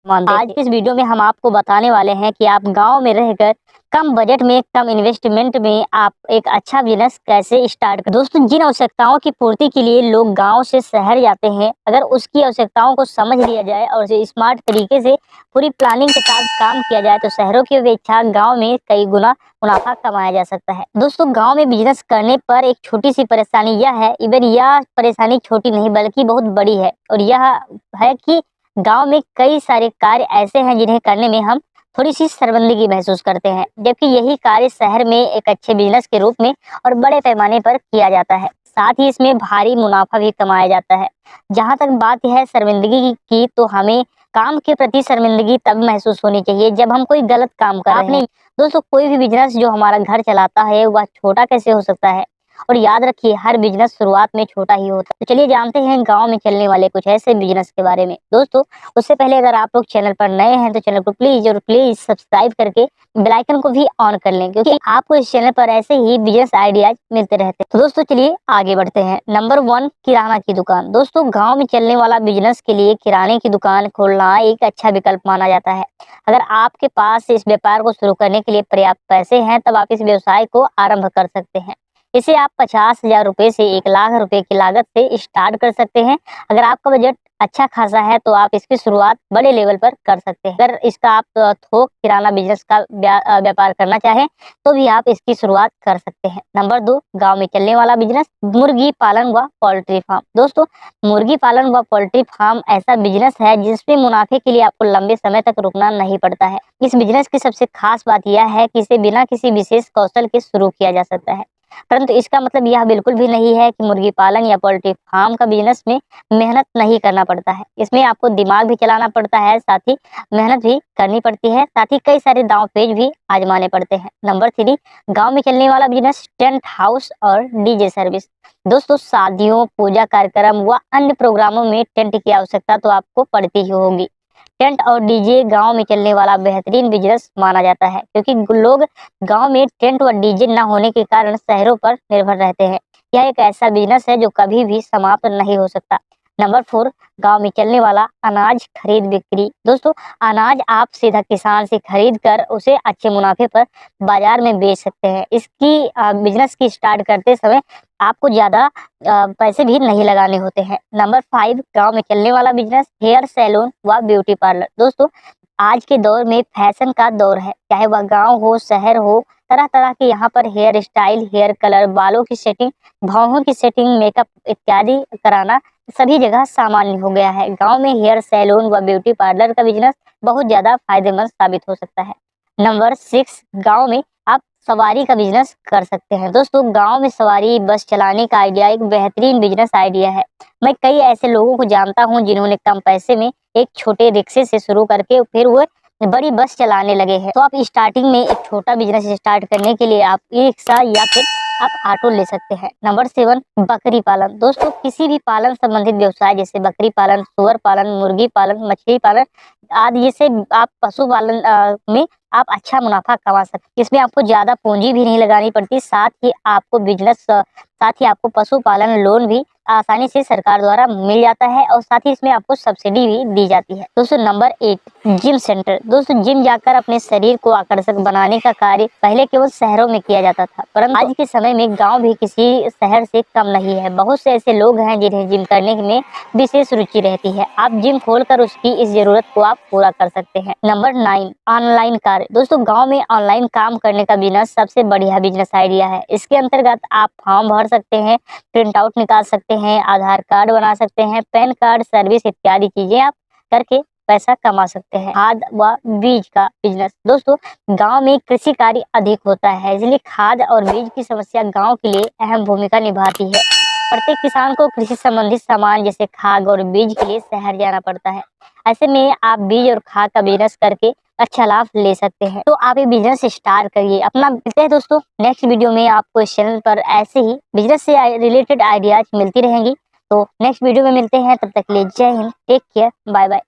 मानते आज थे। के इस वीडियो में हम आपको बताने वाले हैं कि आप गांव में रहकर कम बजट में कम इन्वेस्टमेंट में आप एक अच्छा बिजनेस कैसे स्टार्ट कर। दोस्तों, जिन आवश्यकताओं की पूर्ति के लिए लोग गांव से शहर जाते हैं, अगर उसकी आवश्यकताओं को समझ लिया जाए और उसे स्मार्ट तरीके से पूरी प्लानिंग के साथ काम किया जाए तो शहरों की अपेक्षा गाँव में कई गुना मुनाफा कमाया जा सकता है। दोस्तों, गाँव में बिजनेस करने पर एक छोटी सी परेशानी यह है, इवन यह परेशानी छोटी नहीं बल्कि बहुत बड़ी है, और यह है कि गांव में कई सारे कार्य ऐसे हैं जिन्हें करने में हम थोड़ी सी शर्मिंदगी महसूस करते हैं, जबकि यही कार्य शहर में एक अच्छे बिजनेस के रूप में और बड़े पैमाने पर किया जाता है। साथ ही इसमें भारी मुनाफा भी कमाया जाता है। जहां तक बात है शर्मिंदगी की, तो हमें काम के प्रति शर्मिंदगी तब महसूस होनी चाहिए जब हम कोई गलत काम कर रहे हैं। दोस्तों, कोई भी बिजनेस जो हमारा घर चलाता है वह छोटा कैसे हो सकता है, और याद रखिए हर बिजनेस शुरुआत में छोटा ही होता है। तो चलिए जानते हैं गांव में चलने वाले कुछ ऐसे बिजनेस के बारे में। दोस्तों, उससे पहले अगर आप लोग चैनल पर नए हैं तो चैनल को प्लीज और प्लीज सब्सक्राइब करके बेल आइकन को भी ऑन कर लें, क्योंकि आपको इस चैनल पर ऐसे ही बिजनेस आइडियाज मिलते रहते हैं। तो दोस्तों चलिए आगे बढ़ते हैं। नंबर 1, किराना की दुकान। दोस्तों, गाँव में चलने वाला बिजनेस के लिए किराने की दुकान खोलना एक अच्छा विकल्प माना जाता है। अगर आपके पास इस व्यापार को शुरू करने के लिए पर्याप्त पैसे हैं, तब आप इस व्यवसाय को आरंभ कर सकते हैं। इसे आप 50,000 रुपए से 1 लाख रुपए की लागत से स्टार्ट कर सकते हैं। अगर आपका बजट अच्छा खासा है तो आप इसकी शुरुआत बड़े लेवल पर कर सकते हैं। अगर इसका आप थोक किराना बिजनेस का व्यापार करना चाहें तो भी आप इसकी शुरुआत कर सकते हैं। नंबर 2, गांव में चलने वाला बिजनेस, मुर्गी पालन व पोल्ट्री फार्म। दोस्तों, मुर्गी पालन व पोल्ट्री फार्म ऐसा बिजनेस है जिसमें मुनाफे के लिए आपको लंबे समय तक रुकना नहीं पड़ता है। इस बिजनेस की सबसे खास बात यह है कि इसे बिना किसी विशेष कौशल के शुरू किया जा सकता है, परंतु इसका मतलब यह बिल्कुल भी नहीं है कि मुर्गी पालन या पोल्ट्री फार्म का बिजनेस में मेहनत नहीं करना पड़ता है। इसमें आपको दिमाग भी चलाना पड़ता है, साथ ही मेहनत भी करनी पड़ती है, साथ ही कई सारे दांव पेच भी आजमाने पड़ते हैं। नंबर 3, गांव में चलने वाला बिजनेस, टेंट हाउस और डीजे सर्विस। दोस्तों, शादियों, पूजा कार्यक्रम व अन्य प्रोग्रामों में टेंट की आवश्यकता तो आपको पड़ती ही होगी। टेंट और डीजे गांव में चलने वाला बेहतरीन बिजनेस माना जाता है, क्योंकि लोग गांव में टेंट व डीजे न होने के कारण शहरों पर निर्भर रहते हैं। यह एक ऐसा बिजनेस है जो कभी भी समाप्त नहीं हो सकता। नंबर 4, गांव में चलने वाला अनाज खरीद बिक्री। दोस्तों, अनाज आप सीधा किसान से खरीद कर उसे अच्छे मुनाफे पर बाजार में बेच सकते हैं। इसकी बिजनेस की स्टार्ट करते समय आपको ज्यादा पैसे भी नहीं लगाने होते हैं। नंबर 5, गांव में चलने वाला बिजनेस, हेयर सैलून व ब्यूटी पार्लर। दोस्तों, आज के दौर में फैशन का दौर है, चाहे वह गांव हो शहर हो, तरह तरह के यहाँ पर हेयर स्टाइल, हेयर कलर, बालों की सेटिंग, भौहों की सेटिंग, मेकअप इत्यादि कराना सभी जगह सामान्य हो गया है। गांव में हेयर सैलून व ब्यूटी पार्लर का बिजनेस बहुत ज्यादा फायदेमंद साबित हो सकता है। नंबर 6, गांव में आप सवारी का बिजनेस कर सकते हैं। दोस्तों, गांव में सवारी बस चलाने का आइडिया एक बेहतरीन बिजनेस आइडिया है। मैं कई ऐसे लोगों को जानता हूं जिन्होंने कम पैसे में एक छोटे रिक्शे से शुरू करके फिर वो बड़ी बस चलाने लगे हैं। तो आप स्टार्टिंग में एक छोटा बिजनेस स्टार्ट करने के लिए आप ई रिक्शा या फिर आप ऑटो ले सकते हैं। नंबर 7, बकरी पालन। दोस्तों, किसी भी पालन संबंधित व्यवसाय जैसे बकरी पालन, सुअर पालन, मुर्गी पालन, मछली पालन आदि जैसे आप पशुपालन में आप अच्छा मुनाफा कमा सकते हैं। इसमें आपको ज्यादा पूंजी भी नहीं लगानी पड़ती, साथ ही आपको पशुपालन लोन भी आसानी से सरकार द्वारा मिल जाता है, और साथ ही इसमें आपको सब्सिडी भी दी जाती है। दोस्तों, नंबर 8, जिम सेंटर। दोस्तों, जिम जाकर अपने शरीर को आकर्षक बनाने का कार्य पहले केवल शहरों में किया जाता था, परंतु आज के समय में गांव भी किसी शहर से कम नहीं है। बहुत से ऐसे लोग हैं जिन्हें जिम करने में विशेष रुचि रहती है। आप जिम खोलकर उसकी इस जरूरत को आप पूरा कर सकते हैं। नंबर 9, ऑनलाइन कार्य। दोस्तों, गांव में ऑनलाइन काम करने का बिजनेस सबसे बढ़िया बिजनेस आइडिया है। इसके अंतर्गत आप फॉर्म भर सकते हैं, प्रिंट आउट निकाल सकते हैं, आधार कार्ड बना सकते हैं, पैन कार्ड सर्विस इत्यादि चीजें आप करके पैसा कमा सकते हैं। खाद व बीज का बिजनेस। दोस्तों, गांव में कृषि कार्य अधिक होता है, इसलिए खाद और बीज की समस्या गांव के लिए अहम भूमिका निभाती है। प्रत्येक किसान को कृषि संबंधित सामान जैसे खाद और बीज के लिए शहर जाना पड़ता है। ऐसे में आप बीज और खाद का बिजनेस करके अच्छा लाभ ले सकते हैं। तो आप ये बिजनेस स्टार्ट करिए अपना। मिलते हैं दोस्तों नेक्स्ट वीडियो में। आपको इस चैनल पर ऐसे ही बिजनेस से रिलेटेड आइडियाज मिलती रहेंगी। तो नेक्स्ट वीडियो में मिलते हैं, तब तक के लिए जय हिंद, टेक केयर, बाय बाय।